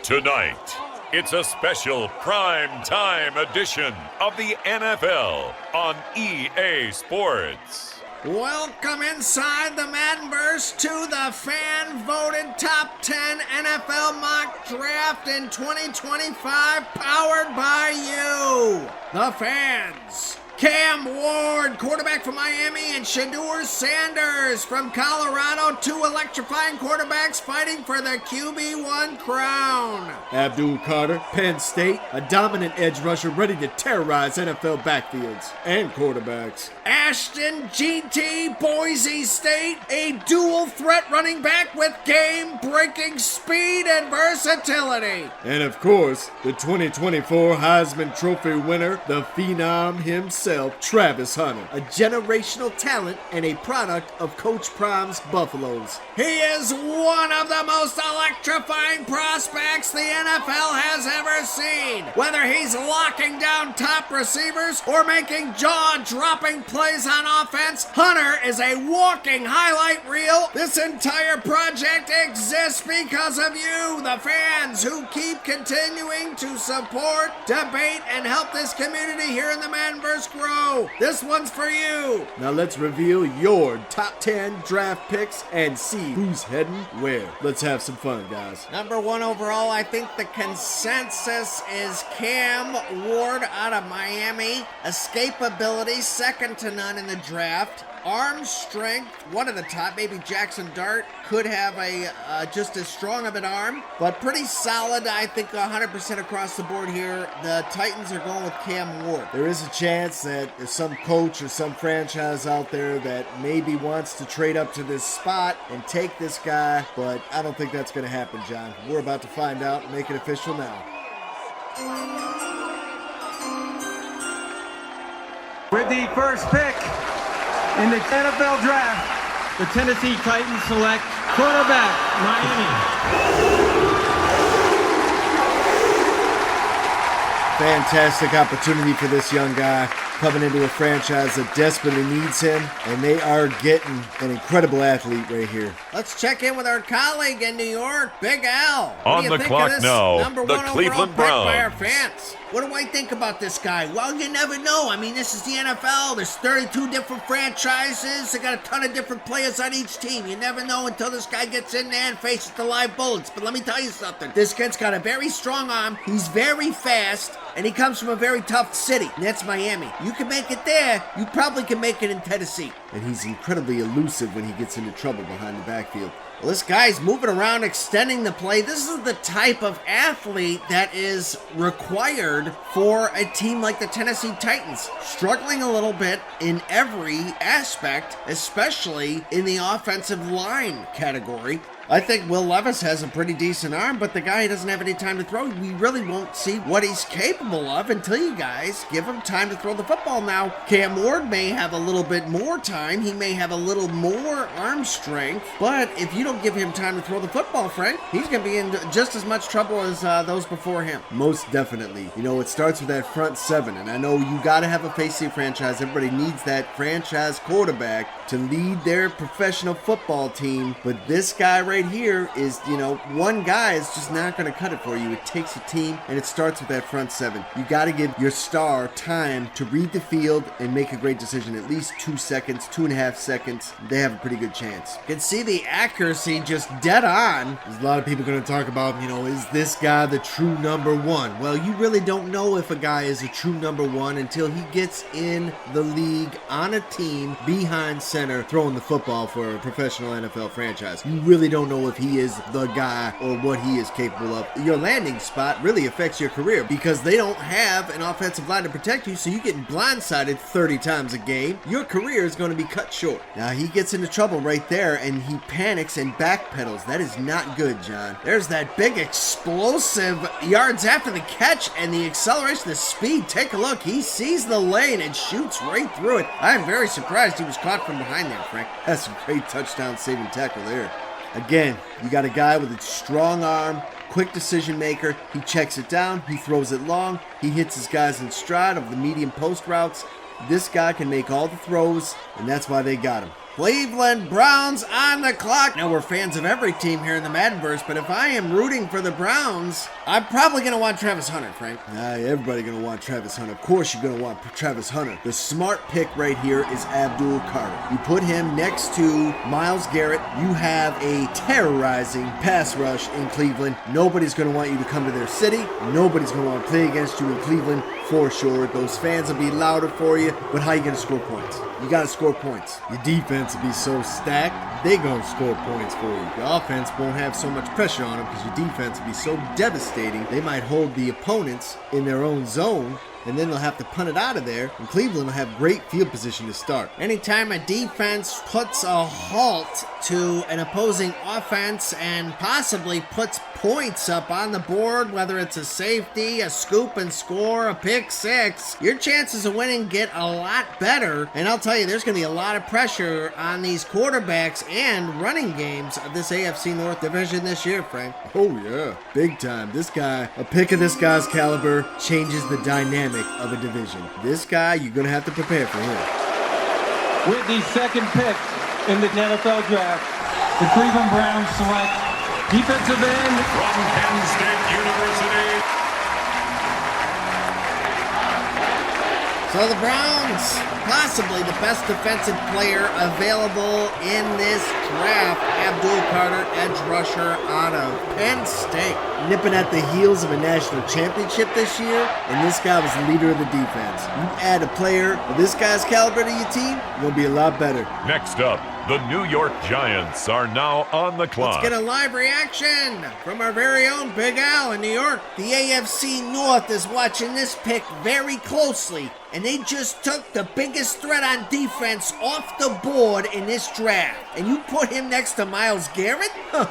Tonight, it's a special prime time edition of the NFL on EA Sports. Welcome inside the Maddenverse to the fan-voted top 10 NFL mock draft in 2025, powered by you, the fans. Cam Ward, quarterback from Miami, and Shedeur Sanders from Colorado, two electrifying quarterbacks fighting for the QB1 crown. Abdul Carter, Penn State, a dominant edge rusher ready to terrorize NFL backfields and quarterbacks. Ashton Jeanty, Boise State, a dual threat running back with game-breaking speed and versatility. And of course, the 2024 Heisman Trophy winner, the phenom himself, Travis Hunter, a generational talent and a product of Coach Prime's Buffaloes. He is one of the most electrifying prospects the NFL has ever seen. Whether he's locking down top receivers or making jaw-dropping plays on offense, Hunter is a walking highlight reel. This entire project exists because of you, the fans, who keep continuing to support, debate, and help this community here in the Maddenverse grow. This one's for you. Now let's reveal your top 10 draft picks and see who's heading where. Let's have some fun, guys. Number one overall, I think the consensus is Cam Ward out of Miami. Escapability, second to none in the draft. Arm strength, one of the top. Maybe Jackson Dart could have a just as strong of an arm, but pretty solid. I think 100% across the board here. The Titans are going with Cam Ward. There is a chance that there's some coach or some franchise out there that maybe wants to trade up to this spot and take this guy, but I don't think that's going to happen, John. We're about to find out and make it official now. With the first pick in the NFL Draft, the Tennessee Titans select cornerback, Miami. Fantastic opportunity for this young guy coming into a franchise that desperately needs him, and they are getting an incredible athlete right here. Let's check in with our colleague in New York, Big Al. What On do you the think clock of this now, number the one Cleveland overall pick by our Browns. fans? What do I think about this guy? Well, you never know. I mean, this is the NFL. There's 32 different franchises. They got a ton of different players on each team. You never know until this guy gets in there and faces the live bullets. But let me tell you something. This kid's got a very strong arm. He's very fast. And he comes from a very tough city. And that's Miami. You can make it there. You probably can make it in Tennessee. And he's incredibly elusive when he gets into trouble behind the backfield. Well, this guy's moving around, extending the play. This is the type of athlete that is required for a team like the Tennessee Titans. Struggling a little bit in every aspect, especially in the offensive line category. I think Will Levis has a pretty decent arm, but the guy doesn't have any time to throw. We really won't see what he's capable of until you guys give him time to throw the football. Now, Cam Ward may have a little bit more time. He may have a little more arm strength, but if you don't give him time to throw the football, Frank, he's going to be in just as much trouble as those before him. Most definitely. You know, it starts with that front seven, and I know you got to have a face of franchise. Everybody needs that franchise quarterback to lead their professional football team, but this guy right here is, you know, one guy is just not going to cut it for you. It takes a team, and it starts with that front seven. You got to give your star time to read the field and make a great decision. At least 2 seconds, 2.5 seconds, they have a pretty good chance. You can see the accuracy just dead on. There's a lot of people going to talk about, you know, is this guy the true number one? Well, you really don't know if a guy is a true number one until he gets in the league on a team behind center throwing the football for a professional NFL franchise. You really don't know if he is the guy or what he is capable of. Your landing spot really affects your career because they don't have an offensive line to protect you, so you get blindsided 30 times a game. Your career is going to be cut short. Now, he gets into trouble right there, and he panics and backpedals. That is not good, John. There's that big explosive yards after the catch and the acceleration, the speed. Take a look. He sees the lane and shoots right through it. I'm very surprised he was caught from behind there, Frank. That's a great touchdown saving tackle there. Again, you got a guy with a strong arm, quick decision maker. He checks it down, he throws it long, he hits his guys in stride of the medium post routes. This guy can make all the throws, and that's why they got him. Cleveland Browns on the clock. Now, we're fans of every team here in the Maddenverse, but if I am rooting for the Browns, I'm probably going to want Travis Hunter, Frank. Everybody going to want Travis Hunter. Of course you're going to want Travis Hunter. The smart pick right here is Abdul Carter. You put him next to Myles Garrett. You have a terrorizing pass rush in Cleveland. Nobody's going to want you to come to their city. Nobody's going to want to play against you in Cleveland for sure. Those fans will be louder for you, but how are you going to score points? You got to score points. Your defense will be so stacked, they going to score points for you. Your offense won't have so much pressure on them because your defense will be so devastating, they might hold the opponents in their own zone, and then they'll have to punt it out of there, and Cleveland will have great field position to start. Anytime a defense puts a halt to an opposing offense and possibly puts points up on the board, whether it's a safety, a scoop and score, a pick six, your chances of winning get a lot better. And I'll tell you, there's going to be a lot of pressure on these quarterbacks and running games of this AFC North division this year, Frank. Oh yeah, big time. This guy, a pick of this guy's caliber changes the dynamic of a division. This guy, you're going to have to prepare for him. With the second pick in the NFL draft, the Cleveland Browns select defensive end From Penn State University. So the Browns, possibly the best defensive player available in this draft, Abdul Carter, edge rusher out of Penn State. Nipping at the heels of a national championship this year, and this guy was the leader of the defense. You add a player of this guy's caliber to your team, you'll be a lot better. Next up, the New York Giants are now on the clock. Let's get a live reaction from our very own Big Al in New York. The AFC North is watching this pick very closely, and they just took the biggest threat on defense off the board in this draft. And you put him next to Myles Garrett? Huh.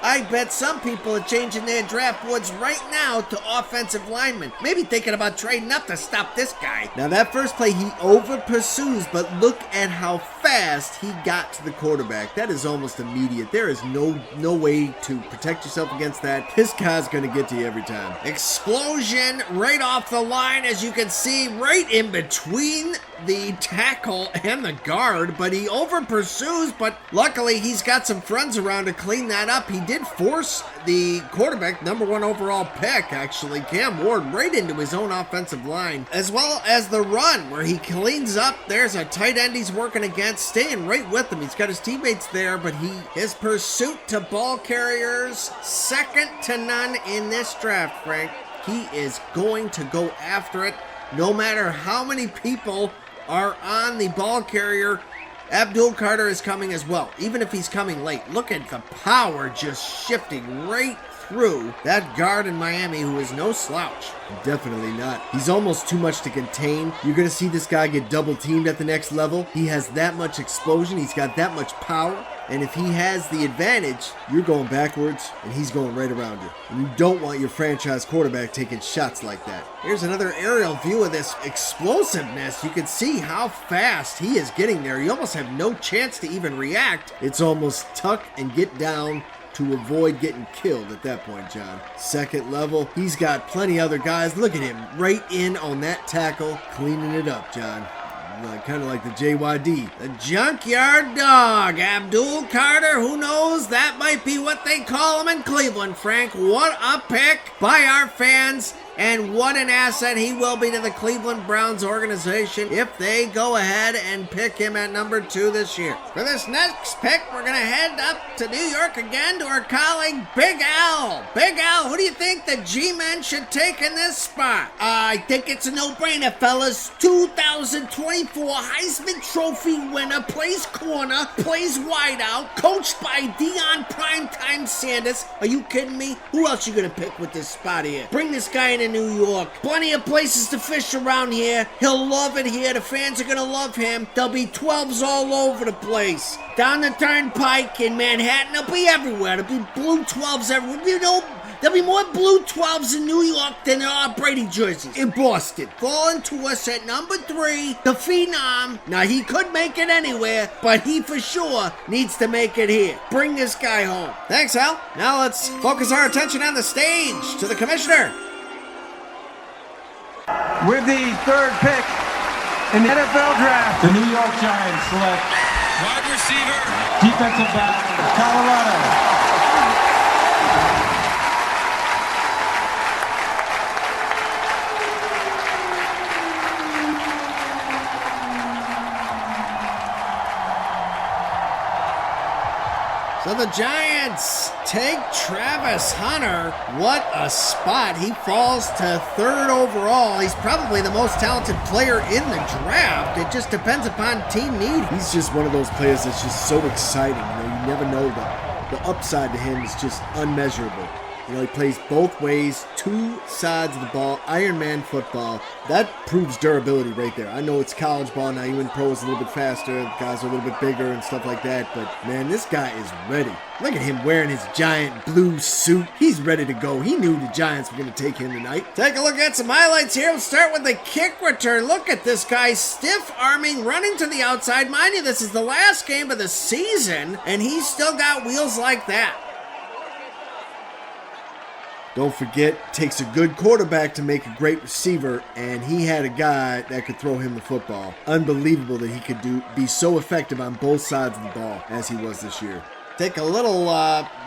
I bet some people are changing their draft boards right now to offensive linemen. Maybe thinking about trading up to stop this guy. Now that first play, he over pursues, but look at how fast he got to the quarterback. That is almost immediate. There is no way to protect yourself against that. This guy's going to get to you every time. Explosion right off the line, as you can see, right in between the tackle and the guard, but he over pursues, but luckily he's got some friends around to clean that up. He did force the quarterback, #1 overall pick, actually, Cam Ward, right into his own offensive line, as well as the run where he cleans up. There's a tight end he's working against, staying right with him. He's got his teammates there, but his pursuit to ball carriers, second to none in this draft, Frank. He is going to go after it no matter how many people are on the ball carrier. Abdul Carter is coming as well, even if he's coming late. Look at the power just shifting right through that guard in Miami, who is no slouch. Definitely not. He's almost too much to contain. You're going to see this guy get double teamed at the next level. He has that much explosion. He's got that much power. And if he has the advantage, you're going backwards and he's going right around you. And you don't want your franchise quarterback taking shots like that. Here's another aerial view of this explosiveness. You can see how fast he is getting there. You almost have no chance to even react. It's almost tuck and get down to avoid getting killed at that point, John. Second level, he's got plenty other guys. Look at him right in on that tackle, cleaning it up, John. Kind of like the JYD. The junkyard dog, Abdul Carter. Who knows? That might be what they call him in Cleveland, Frank. What a pick by our fans. And what an asset he will be to the Cleveland Browns organization if they go ahead and pick him at #2 this year. For this next pick, we're going to head up to New York again to our colleague, Big Al. Big Al, who do you think the G-Men should take in this spot? I think it's a no-brainer, fellas. 2024 Heisman Trophy winner, plays corner, plays wideout, coached by Deion Primetime Sanders. Are you kidding me? Who else you going to pick with this spot here? Bring this guy in New York. Plenty of places to fish around here. He'll love it here. The fans are gonna love him. There'll be 12s all over the place. Down the turnpike in Manhattan, they'll be everywhere. There'll be blue 12s everywhere. There'll be more blue 12s in New York than there are Brady jerseys in Boston. Falling to us at #3, the phenom. Now, he could make it anywhere, but he for sure needs to make it here. Bring this guy home. Thanks, Al. Now let's focus our attention on the stage to the commissioner. with the third pick in the NFL draft. The New York Giants select Wide receiver. Defensive back, Colorado. So the Giants take Travis Hunter. What a spot. He falls to 3rd overall. He's probably the most talented player in the draft. It just depends upon team need. He's just one of those players that's just so exciting. You never know the upside to him is just unmeasurable. He plays both ways, 2 sides of the ball, Iron Man football. That proves durability right there. I know it's college ball now. You in pro is a little bit faster. Guys are a little bit bigger and stuff like that. But, man, this guy is ready. Look at him wearing his giant blue suit. He's ready to go. He knew the Giants were going to take him tonight. Take a look at some highlights here. We'll start with the kick return. Look at this guy stiff arming, running to the outside. Mind you, this is the last game of the season, and he's still got wheels like that. Don't forget, takes a good quarterback to make a great receiver, and he had a guy that could throw him the football. Unbelievable that he could be so effective on both sides of the ball as he was this year. Take a little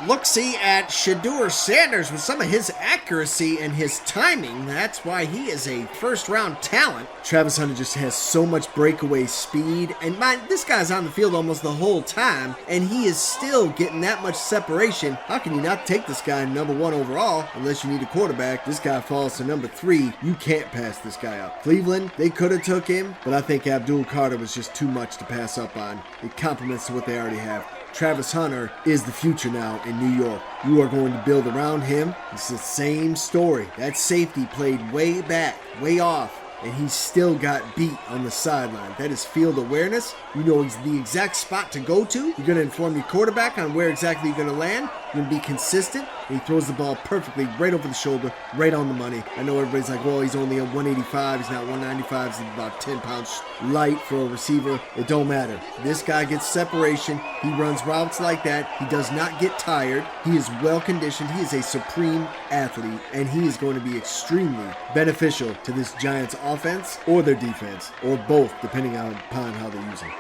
look-see at Shedeur Sanders with some of his accuracy and his timing. That's why he is a first-round talent. Travis Hunter just has so much breakaway speed, and this guy's on the field almost the whole time, and he is still getting that much separation. How can you not take this guy number 1 overall unless you need a quarterback? This guy falls to number 3. You can't pass this guy up. Cleveland, they could have took him, but I think Abdul Carter was just too much to pass up on. It complements to what they already have. Travis Hunter is the future now in New York. You are going to build around him. It's the same story. That safety played way back, way off, and he still got beat on the sideline. That is field awareness. You know the exact spot to go to. You're going to inform your quarterback on where exactly you're going to land. You're going to be consistent. And he throws the ball perfectly right over the shoulder, right on the money. I know everybody's like, well, he's only a 185. He's not 195. He's about 10 pounds light for a receiver. It don't matter. This guy gets separation. He runs routes like that. He does not get tired. He is well conditioned. He is a supreme athlete, and he is going to be extremely beneficial to this Giants offense or their defense, or both, depending upon how they use him.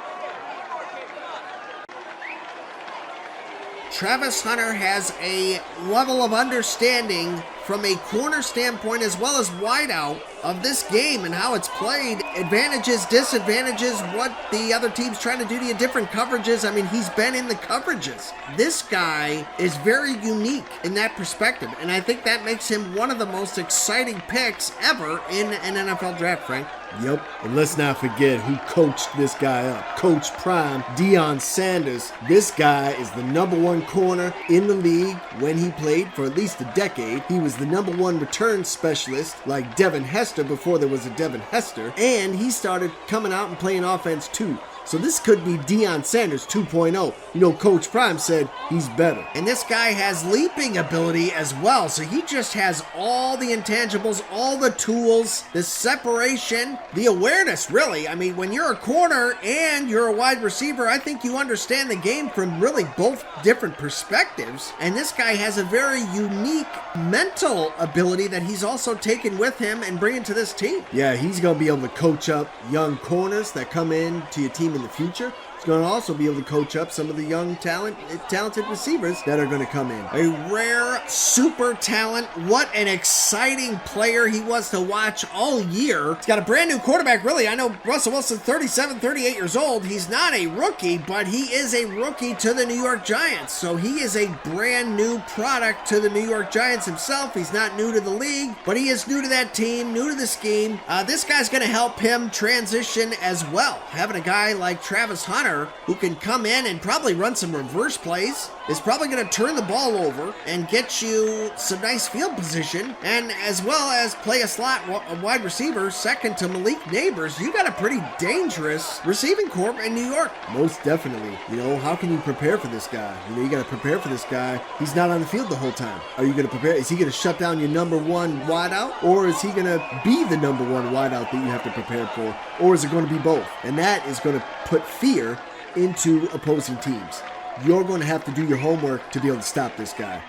Travis Hunter has a level of understanding from a corner standpoint as well as wideout of this game and how it's played. Advantages, disadvantages, what the other team's trying to do to you, different coverages. I mean, he's been in the coverages. This guy is very unique in that perspective, and I think that makes him one of the most exciting picks ever in an NFL draft, Frank. Yep, and let's not forget who coached this guy up. Coach Prime, Shedeur Sanders. This guy is the number 1 corner in the league when he played for at least a decade. He was the number 1 return specialist like Devin Hester before there was a Devin Hester, and he started coming out and playing offense too. So this could be Shedeur Sanders 2.0. You know, Coach Prime said he's better. And this guy has leaping ability as well. So he just has all the intangibles, all the tools, the separation, the awareness, really. I mean, when you're a corner and you're a wide receiver, I think you understand the game from really both different perspectives. And this guy has a very unique mental ability that he's also taken with him and bringing to this team. Yeah, he's going to be able to coach up young corners that come in to your team in the future. He's going to also be able to coach up some of the young talented receivers that are going to come in. A rare super talent. What an exciting player he was to watch all year. He's got a brand new quarterback, really. I know Russell Wilson, 37, 38 years old. He's not a rookie, but he is a rookie to the New York Giants. So he is a brand new product to the New York Giants himself. He's not new to the league, but he is new to that team, new to the scheme. This guy's going to help him transition as well. Having a guy like Travis Hunter who can come in and probably run some reverse plays, is probably going to turn the ball over and get you some nice field position, and as well as play a slot wide receiver second to Malik Neighbors. You got a pretty dangerous receiving corps in New York. Most definitely. You know, how can you prepare for this guy? You know, you got to prepare for this guy. He's not on the field the whole time. Are you going to prepare? Is he going to shut down your number 1 wideout, or is he going to be the number 1 wideout that you have to prepare for, or is it going to be both? And that is going to put fear into opposing teams. You're going to have to do your homework to be able to stop this guy.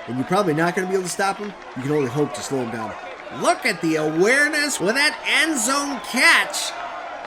And you're probably not going to be able to stop him. You can only hope to slow him down. Look at the awareness with that end zone catch.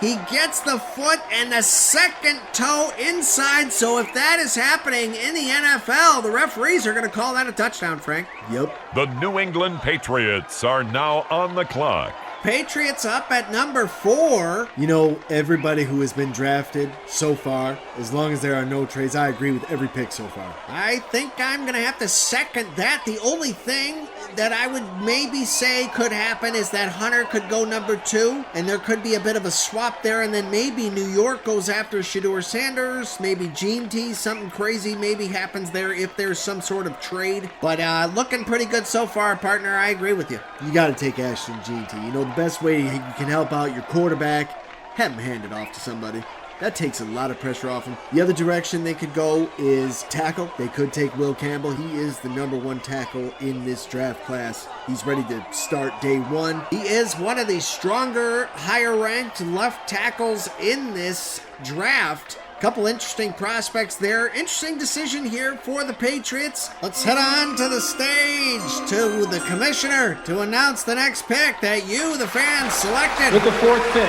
He gets the foot and the second toe inside. So if that is happening in the NFL, the referees are going to call that a touchdown, Frank. Yep. The New England Patriots are now on the clock. Patriots up at number 4. You know, everybody who has been drafted so far, as long as there are no trades, I agree with every pick so far. I think I'm going to have to second that. The only thing that I would maybe say could happen is that Hunter could go number 2, and there could be a bit of a swap there, and then maybe New York goes after Shedeur Sanders, maybe Jeanty, something crazy maybe happens there if there's some sort of trade. But looking pretty good so far, partner. I agree with you. You got to take Ashton Jeanty. You know, the best way you can help out your quarterback, have him hand it off to somebody. That takes a lot of pressure off him. The other direction they could go is tackle. They could take Will Campbell. He is the number 1 tackle in this draft class. He's ready to start day 1. He is one of the stronger, higher-ranked left tackles in this draft. Couple interesting prospects there. Interesting decision here for the Patriots. Let's head on to the stage to the commissioner to announce the next pick that you, the fans, selected. With the 4th pick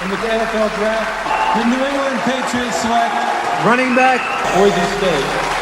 in the NFL draft, the New England Patriots select running back Boise State.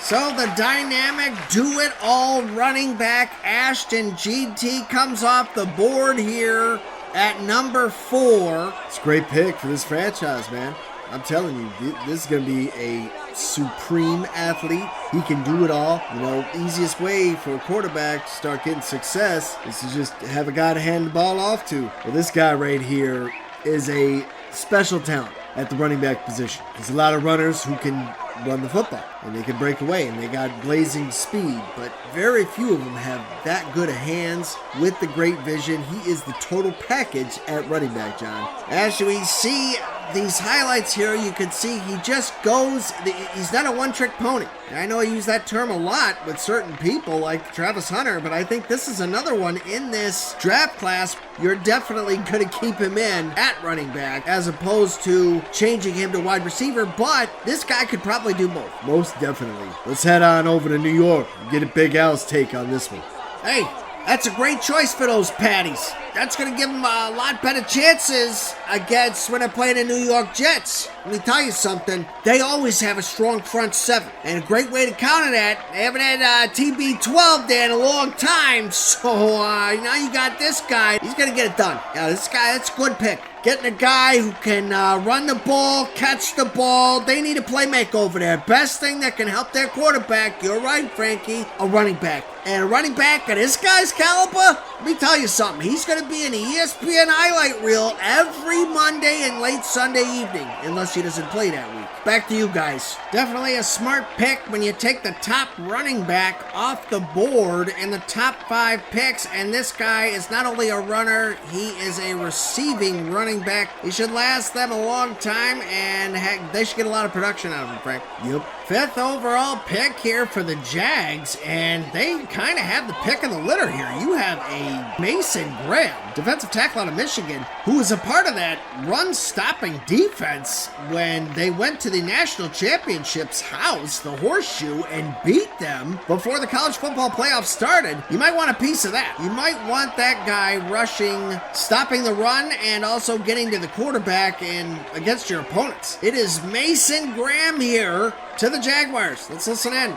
So the dynamic do-it-all running back Ashton Jeanty comes off the board here at number 4. It's a great pick for this franchise, man. I'm telling you, this is going to be a supreme athlete. He can do it all. You know, easiest way for a quarterback to start getting success is to just have a guy to hand the ball off to. Well, this guy right here is a special talent at the running back position. There's a lot of runners who can run the football and they can break away and they got blazing speed, but very few of them have that good of hands with the great vision. He is the total package at running back, John. As we see these highlights here, you can see he just goes, he's not a one-trick pony. I know I use that term a lot with certain people like Travis Hunter, but I think this is another one in this draft class. You're definitely going to keep him in at running back as opposed to changing him to wide receiver, but this guy could probably do both. Most definitely. Let's head on over to New York and get a Big Al's take on this one. Hey, that's a great choice for those Patties. That's going to give them a lot better chances against when they're playing the New York Jets. Let me tell you something. They always have a strong front 7. And a great way to counter that, they haven't had TB12 there in a long time. So now you got this guy. He's going to get it done. Yeah, this guy, that's a good pick. Getting a guy who can run the ball, catch the ball. They need a playmaker over there. Best thing that can help their quarterback, you're right, Frankie, a running back. And a running back at this guy's caliber, let me tell you something. He's going to be in the ESPN highlight reel every Monday and late Sunday evening, unless he doesn't play that week. Back to you guys. Definitely a smart pick when you take the top running back off the board in the top 5 picks. And this guy is not only a runner, he is a receiving running back. He should last them a long time, and heck, they should get a lot of production out of him, Frank. Yep. 5th overall pick here for the Jags, and they kind of have the pick of the litter here. You have a Mason Graham, defensive tackle out of Michigan, who was a part of that run-stopping defense when they went to the national championships house, the Horseshoe, and beat them before the college football playoffs started. You might want a piece of that. You might want that guy rushing, stopping the run, and also getting to the quarterback and against your opponents. It is Mason Graham here to the Jaguars. Let's listen in.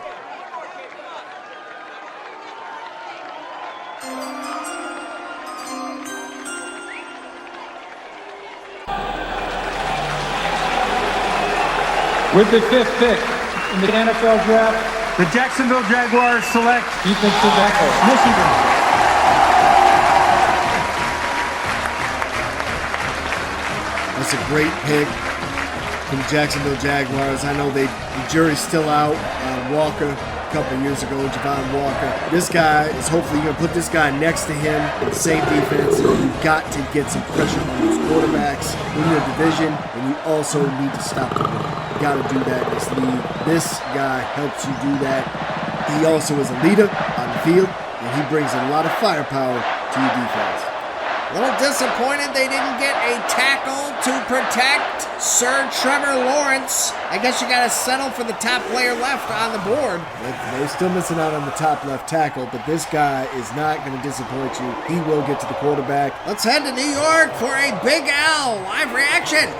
With the 5th pick in the NFL draft, the Jacksonville Jaguars select defensive tackle, Michigan. That's a great pick from the Jacksonville Jaguars. I know the jury's still out on Walker a couple years ago, Javon Walker. This guy is hopefully going to put this guy next to him in the same defense. You've got to get some pressure on those quarterbacks in your division, and you also need to stop the run. You got to do that in this league. This guy helps you do that. He also is a leader on the field, and he brings a lot of firepower to your defense. A little disappointed they didn't get a tackle to protect Sir Trevor Lawrence. I guess you got to settle for the top player left on the board. They're still missing out on the top left tackle, but this guy is not going to disappoint you. He will get to the quarterback. Let's head to New York for a Big Al live reaction.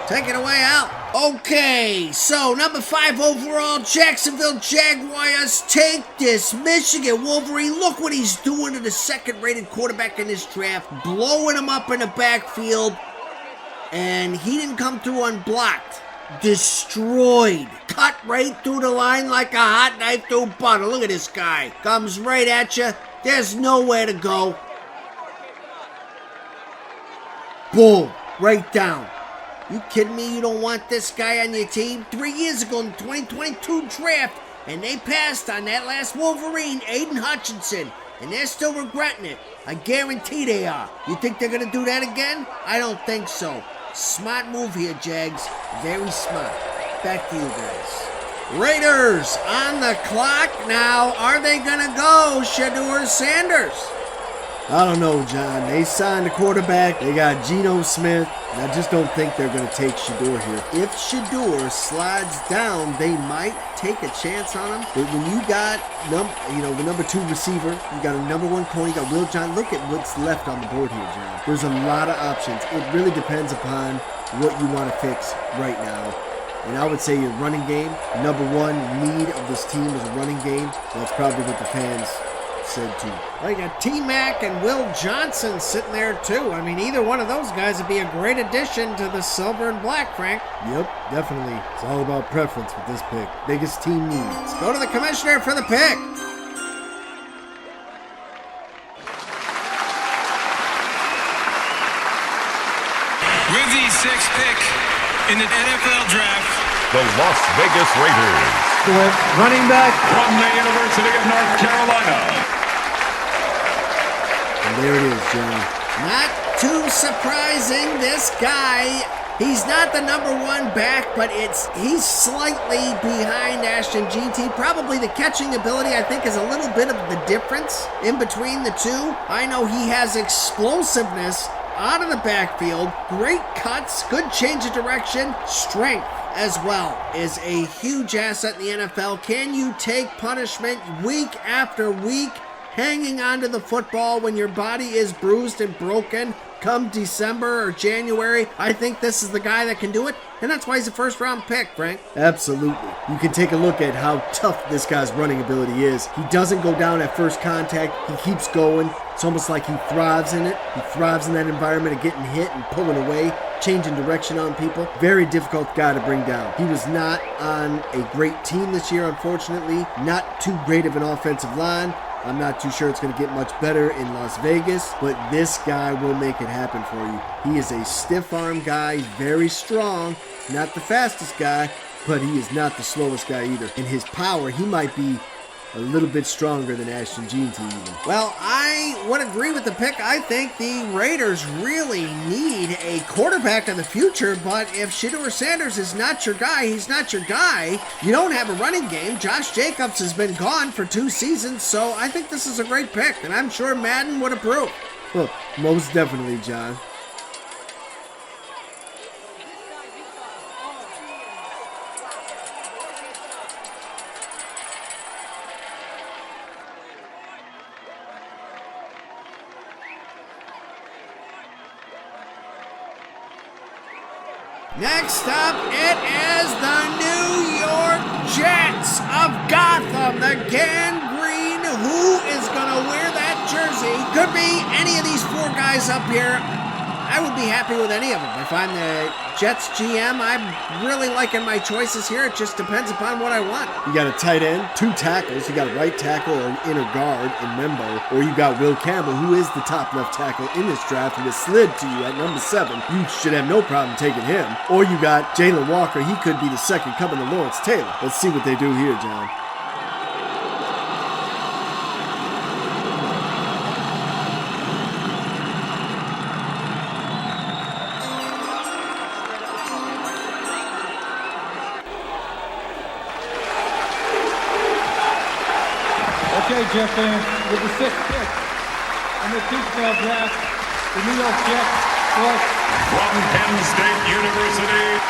Take it away, Al. Okay, so number 5 overall, Jacksonville Jaguars take this. Michigan Wolverine, look what he's doing to the second-rated quarterback in this draft, blowing him up in the backfield, and he didn't come through unblocked. Destroyed. Cut right through the line like a hot knife through butter. Look at this guy. Comes right at you. There's nowhere to go. Boom. Right down. You kidding me? You don't want this guy on your team? 3 years ago in the 2022 draft, and they passed on that last Wolverine, Aiden Hutchinson, and they're still regretting it. I guarantee they are. You think they're going to do that again? I don't think so. Smart move here, Jags. Very smart. Back to you guys. Raiders on the clock now. Are they going to go Shedeur Sanders? I don't know, John. They signed a quarterback. They got Geno Smith. And I just don't think they're going to take Shedeur here. If Shedeur slides down, they might take a chance on him. But when you got the number 2 receiver, you got a number 1 corner, you got Will John. Look at what's left on the board here, John. There's a lot of options. It really depends upon what you want to fix right now. And I would say your running game, number 1 need of this team is a running game. That's probably what the fans said too. Well, you got T-Mac and Will Johnson sitting there too. I mean, either one of those guys would be a great addition to the silver and black, Frank. Yep, definitely. It's all about preference with this pick. Biggest team needs. Go to the commissioner for the pick. With the 6th pick in the NFL draft, The Las Vegas Raiders. With running back From the University of North Carolina. And there it is, John. Not too surprising, this guy. He's not the number 1 back, but he's slightly behind Ashton Jeanty. Probably the catching ability, I think, is a little bit of the difference in between the two. I know he has explosiveness out of the backfield, great cuts, good change of direction, strength as well is a huge asset in the NFL. Can you take punishment week after week, hanging onto the football when your body is bruised and broken come December or January? I think this is the guy that can do it, and that's why he's a first-round pick, Frank. Absolutely. You can take a look at how tough this guy's running ability is. He doesn't go down at first contact. He keeps going. It's almost like he thrives in it. He thrives in that environment of getting hit and pulling away, changing direction on people. Very difficult guy to bring down. He was not on a great team this year, unfortunately. Not too great of an offensive line. I'm not too sure it's going to get much better in Las Vegas, but this guy will make it happen for you. He is a stiff-arm guy, very strong, not the fastest guy, but he is not the slowest guy either. In his power, he might be a little bit stronger than Ashton Jeanty even. Well, I would agree with the pick. I think the Raiders really need a quarterback of the future, but if Shedeur Sanders is not your guy, he's not your guy. You don't have a running game. Josh Jacobs has been gone for 2 seasons, so I think this is a great pick, and I'm sure Madden would approve. Well, most definitely, John. Next up, it is the New York Jets of Gotham, the gangrene. Who is going to wear that jersey? Could be any of these 4 guys up here. I would be happy with any of them. If I'm the Jets GM, I'm really liking my choices here. It just depends upon what I want. You got a tight end, 2 tackles. You got a right tackle or an inner guard in Membo. Or you got Will Campbell, who is the top left tackle in this draft, who has slid to you at number 7. You should have no problem taking him. Or you got Jalen Walker. He could be the second coming to Lawrence Taylor. Let's see what they do here, John. Okay, Jeff fans, with the 6th pick in the NFL draft, the New York Jets select From Penn State University,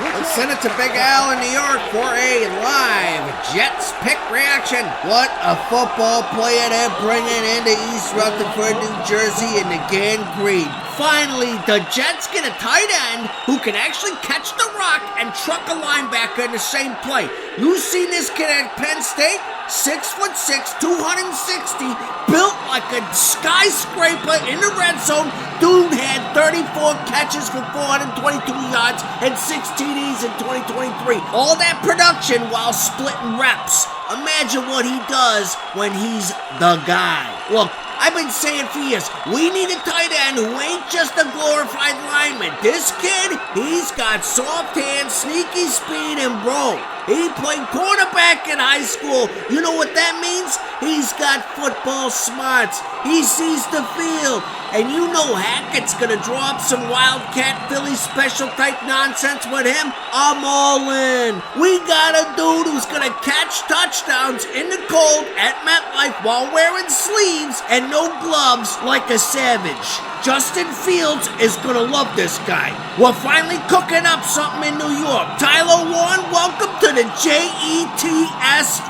Let's send it to Big Al in New York for a live Jets pick reaction. What a football player they're bringing into East Rutherford, New Jersey in the Gan Green. Finally, the Jets get a tight end who can actually catch the rock and truck a linebacker in the same play. You seen this kid at Penn State? 6'6", 260, built like a skyscraper in the red zone. Dude had 34 catches for 422 yards and 6 TDs in 2023. All that production while splitting reps. Imagine what he does when he's the guy. Look, I've been saying for years, we need a tight end who ain't just a glorified lineman. This kid, he's got soft hands, sneaky speed, and bro, he played quarterback in high school. You know what that means? He's got football smarts. He sees the field. And you know Hackett's going to draw up some Wildcat Philly special type nonsense with him. I'm all in. We got a dude who's going to catch touchdowns in the cold at MetLife while wearing sleeves and no gloves like a savage. Justin Fields is going to love this guy. We're finally cooking up something in New York. Tyler Warren, welcome to the Jets,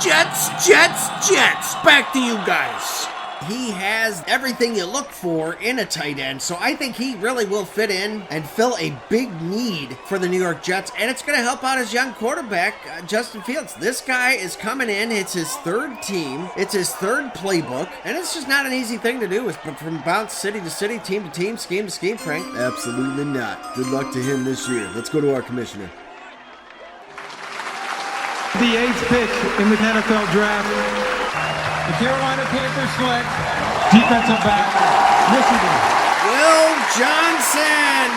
Jets. Back to you guys. He has everything you look for in a tight end, so I think he really will fit in and fill a big need for the New York Jets, and it's going to help out his young quarterback, Justin Fields. This guy is coming in. It's his third team. It's his third playbook, and it's just not an easy thing to do. It's from bounce city to city, team to team, scheme to scheme, Frank. Absolutely not. Good luck to him this year. Let's go to our commissioner. the 8th pick in the NFL draft. The Carolina Panthers select defensive back, Michigan. Will Johnson,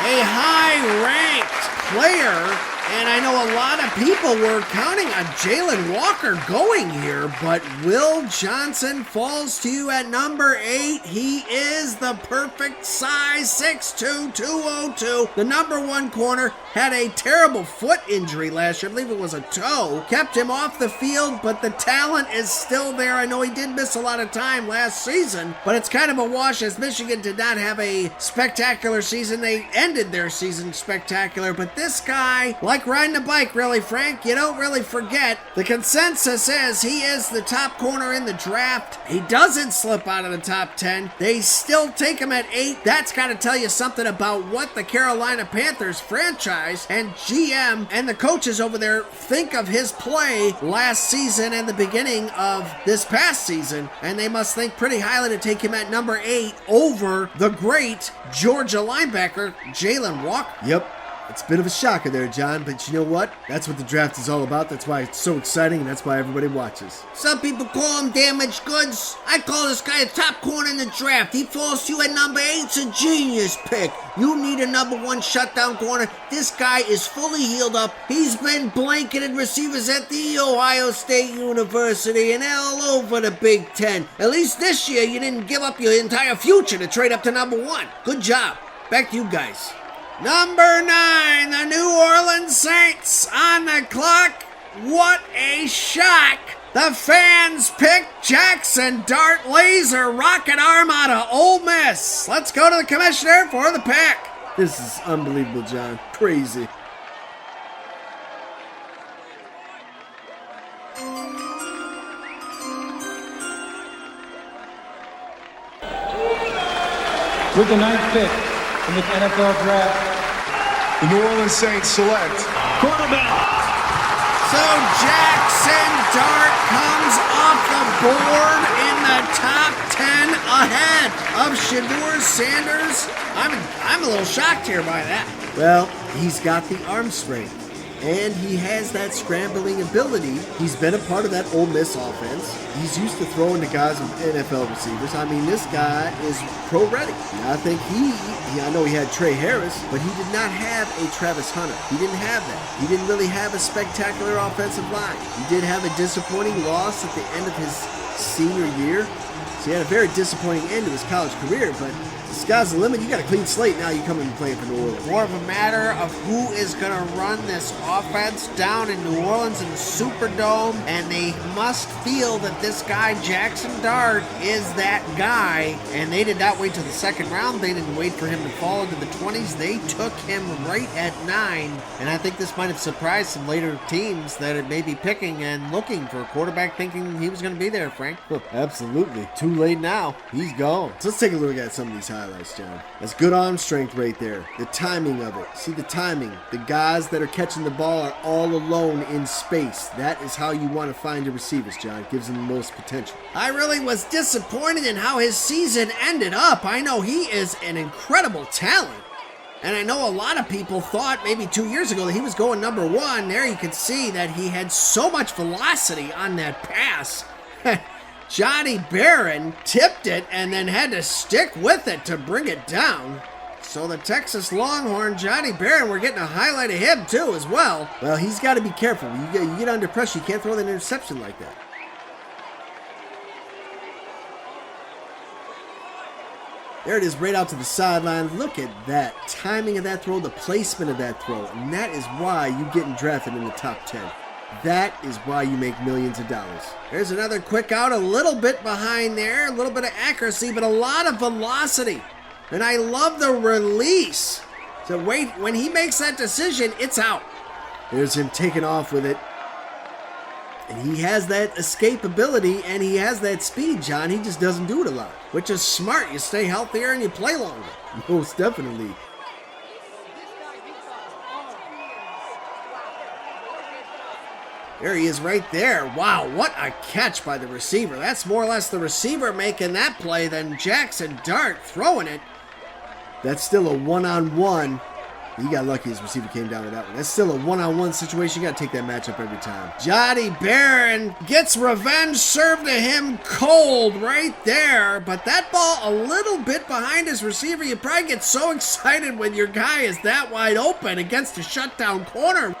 a high-ranked player, and I know a lot of people were counting on Jalen Walker going here, but Will Johnson falls to you at number 8. He is the perfect size, 6'2", 202. The number 1 corner had a terrible foot injury last year. I believe it was a toe. Kept him off the field, but the talent is still there. I know he did miss a lot of time last season, but it's kind of a wash as Michigan did not have a spectacular season. They ended their season spectacular, but this guy, like riding a bike, really, Frank, you don't really forget. The consensus is he is the top corner in the draft. He doesn't slip out of the top 10. They still take him at 8. That's got to tell you something about what the Carolina Panthers franchise and GM and the coaches over there think of his play last season and the beginning of this past season. And they must think pretty highly to take him at number 8 over the great Georgia linebacker, Jalen Walker. Yep. It's a bit of a shocker there, John, but you know what? That's what the draft is all about. That's why it's so exciting, and that's why everybody watches. Some people call him damaged goods. I call this guy a top corner in the draft. He falls to you at number 8. It's a genius pick. You need a number 1 shutdown corner. This guy is fully healed up. He's been blanketed receivers at the Ohio State University and all over the Big Ten. At least this year, you didn't give up your entire future to trade up to number 1. Good job. Back to you guys. Number 9, the New Orleans Saints on the clock. What a shock. The fans pick Jackson Dart Laser rocket arm out of Ole Miss. Let's go to the commissioner for the pick. This is unbelievable, John. Crazy. With the 9th pick in the NFL draft, The New Orleans Saints select quarterback. So Jackson Dart comes off the board in the top 10 ahead of Shedeur Sanders. I'm a little shocked here by that. Well, he's got the arm strength, and he has that scrambling ability. He's been a part of that Ole Miss offense. He's used to throwing to guys with NFL receivers. I mean, this guy is pro-ready. I think I know he had Trey Harris, but he did not have a Travis Hunter. He didn't have that. He didn't really have a spectacular offensive line. He did have a disappointing loss at the end of his senior year. So he had a very disappointing end to his college career, but the sky's the limit. You got a clean slate now. You come in and play for New Orleans. More of a matter of who is going to run this offense down in New Orleans in the Superdome, and they must feel that this guy, Jackson Dart, is that guy, and they did not wait till the second round. They didn't wait for him to fall into the 20s. They took him right at 9, and I think this might have surprised some later teams that it may be picking and looking for a quarterback thinking he was going to be there, Frank. Absolutely. Too late now. He's gone. So let's take a look at some of these highlights, John. That's good arm strength right there. The timing of it. See the timing. The guys that are catching the ball are all alone in space. That is how you want to find your receivers, John. It gives them the most potential. I really was disappointed in how his season ended up. I know he is an incredible talent. And I know a lot of people thought maybe 2 years ago that he was going number 1. There you can see that he had so much velocity on that pass. Johnny Barron tipped it and then had to stick with it to bring it down. So the Texas Longhorn, Johnny Barron, we're getting a highlight of him too as well. Well, he's got to be careful. You get under pressure, you can't throw an interception like that. There it is, right out to the sideline. Look at that timing of that throw, the placement of that throw. And that is why you're getting drafted in the top 10. That is why you make millions of dollars. There's another quick out, a little bit behind there, a little bit of accuracy, but a lot of velocity. And I love the release. So wait, when he makes that decision, it's out. There's him taking off with it. And he has that escapability and he has that speed, John. He just doesn't do it a lot. Which is smart. You stay healthier and you play longer. Most definitely. There he is right there. Wow, what a catch by the receiver. That's more or less the receiver making that play than Jackson Dart throwing it. That's still a one-on-one. He got lucky his receiver came down with that one. That's still a one-on-one situation. You got to take that matchup every time. Johnny Barron gets revenge served to him cold right there. But that ball a little bit behind his receiver. You probably get so excited when your guy is that wide open against a shutdown corner.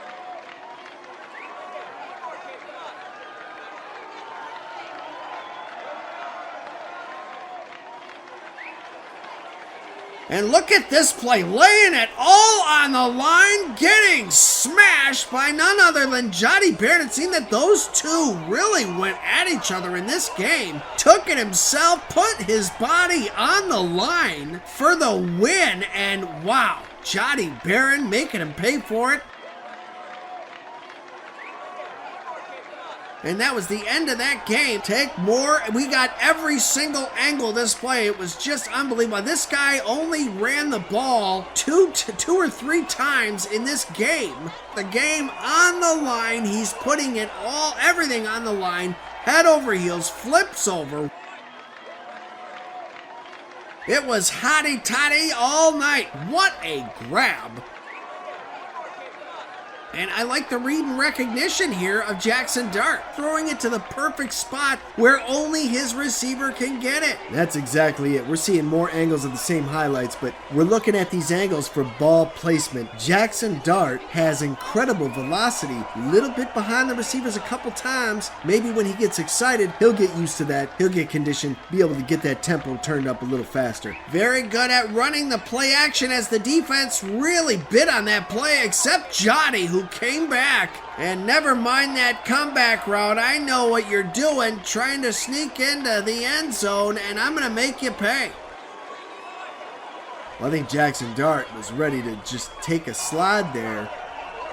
And look at this play, laying it all on the line, getting smashed by none other than Johnny Barron. It seemed that those two really went at each other in this game. Took it himself, put his body on the line for the win, and wow, Johnny Barron making him pay for it. And that was the end of that game. Take more. We got every single angle of this play. It was just unbelievable. This guy only ran the ball two or three times in this game. The game on the line. He's putting it everything on the line. Head over heels, flips over. It was hotty-toddy all night. What a grab. And I like the read and recognition here of Jackson Dart, throwing it to the perfect spot where only his receiver can get it. That's exactly it. We're seeing more angles of the same highlights, but we're looking at these angles for ball placement. Jackson Dart has incredible velocity, a little bit behind the receivers a couple times. Maybe when he gets excited, he'll get used to that. He'll get conditioned, be able to get that tempo turned up a little faster. Very good at running the play action as the defense really bit on that play, except Johnny, who came back. And never mind that comeback route. I know what you're doing, trying to sneak into the end zone, and I'm going to make you pay. Well, I think Jackson Dart was ready to just take a slide there,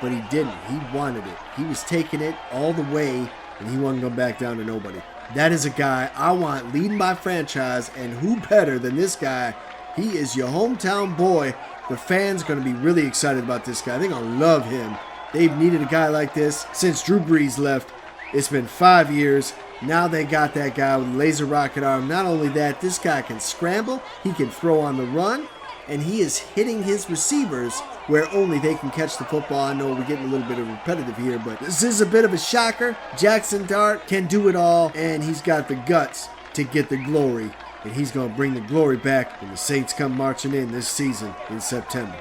but he didn't. He wanted it. He was taking it all the way, and he wasn't going back down to nobody. That is a guy I want leading my franchise, and who better than this guy? He is your hometown boy. The fans are going to be really excited about this guy. They're going to love him. They've needed a guy like this since Drew Brees left. It's been 5 years. Now they got that guy with a laser rocket arm. Not only that, this guy can scramble, he can throw on the run, and he is hitting his receivers where only they can catch the football. I know we're getting a little bit of repetitive here, but this is a bit of a shocker. Jackson Dart can do it all, and he's got the guts to get the glory. And he's going to bring the glory back when the Saints come marching in this season in September.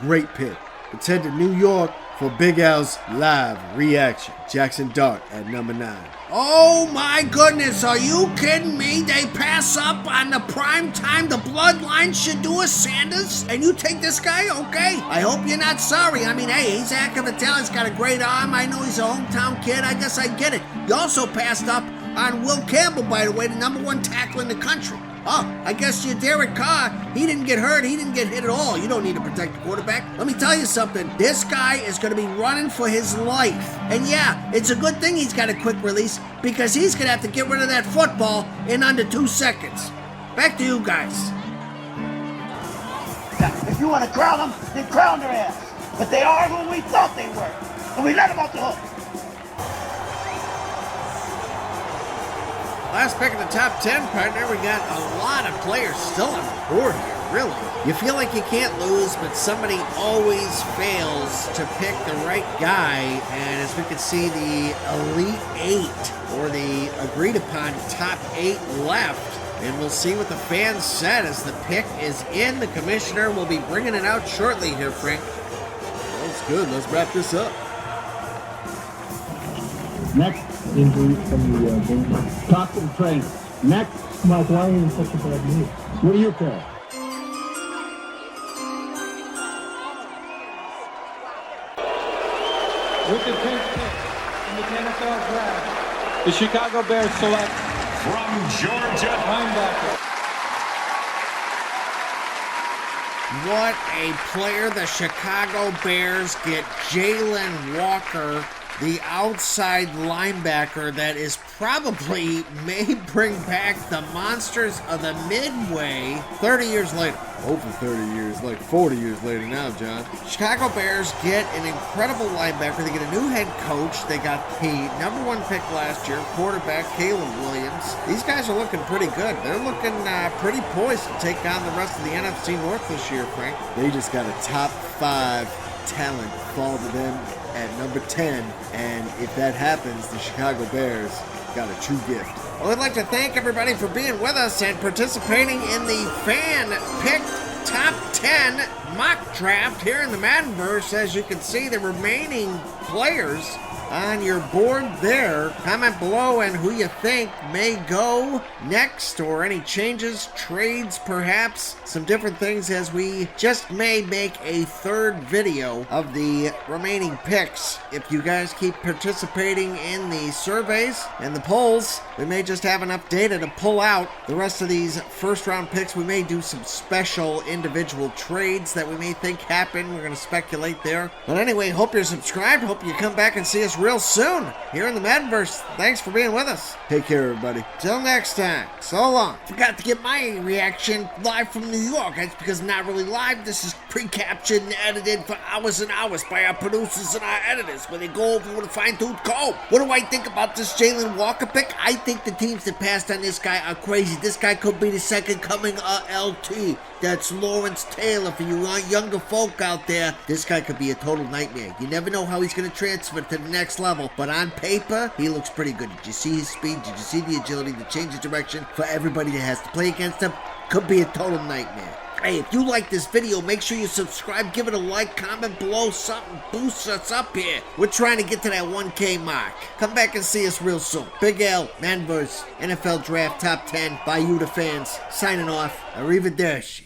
Great pick. Let's head to New York for Big Al's live reaction. Jackson Dart at number 9. Oh my goodness, are you kidding me? They pass up on the prime time, the bloodline Shedeur Sanders, and you take this guy? Okay. I hope you're not sorry. I mean, hey, he's a heck of a talent. He's got a great arm. I know he's a hometown kid. I guess I get it. You also passed up on Will Campbell, by the way, the #1 tackle in the country. Oh, I guess your Derek Carr, he didn't get hurt. He didn't get hit at all. You don't need to protect the quarterback. Let me tell you something. This guy is going to be running for his life. And yeah, it's a good thing he's got a quick release because he's going to have to get rid of that football in under 2 seconds. Back to you guys. Now, if you want to crown them, then crown their ass. But they are who we thought they were. And we let them off the hook. Last pick in the top 10, partner. We got a lot of players still on the board here, really. You feel like you can't lose, but somebody always fails to pick the right guy. And as we can see, the Elite 8, or the agreed-upon top 8 left. And we'll see what the fans said as the pick is in. The commissioner will be bringing it out shortly here, Frank. That's good. Let's wrap this up. Next injury from the game. Talk to the trainer. Next, Mike, why are you in such a bad mood? What do you care? With the 10th pick in the NFL draft, the Chicago Bears select From Georgia, linebacker. What a player. The Chicago Bears get Jalen Walker, the outside linebacker that is probably may bring back the monsters of the Midway 30 years later. Over 30 years, like 40 years later now, John. Chicago Bears get an incredible linebacker. They get a new head coach. They got the #1 pick last year, quarterback Caleb Williams. These guys are looking pretty good. They're looking pretty poised to take on the rest of the NFC North this year, Frank. They just got a top 5 talent fall to them at number 10. And if that happens, the Chicago Bears got a true gift. Well, I'd like to thank everybody for being with us and participating in the fan-picked top 10 mock draft here in the Maddenverse. As you can see, the remaining players on your board there. Comment below and who you think may go next, or any changes, trades perhaps, some different things, as we just may make a third video of the remaining picks. If you guys keep participating in the surveys and the polls, we may just have enough data to pull out the rest of these first round picks. We may do some special individual trades that we may think happen. We're going to speculate there. But anyway, hope you're subscribed. Hope you come back and see us real soon here in the Maddenverse. Thanks for being with us. Take care, everybody. Till next time. So long. Forgot to get my reaction live from New York. That's because not really live. This is pre-captured and edited for hours and hours by our producers and our editors, where they go over with a fine-tooth comb. What do I think about this Jalen Walker pick? I think the teams that passed on this guy are crazy. This guy could be the second coming of LT. That's Lawrence Taylor for you younger folk out there. This guy could be a total nightmare. You never know how he's going to transfer to the next level, but on paper, he looks pretty good. Did you see his speed? Did you see the agility, the change of direction? For everybody that has to play against him, could be a total nightmare. Hey, if you like this video, make sure you subscribe, give it a like, comment below, something boosts us up here. We're trying to get to that 1K mark. Come back and see us real soon. Big L, Maddenverse, NFL Draft Top 10, by you the fans. Signing off. Arrivederci.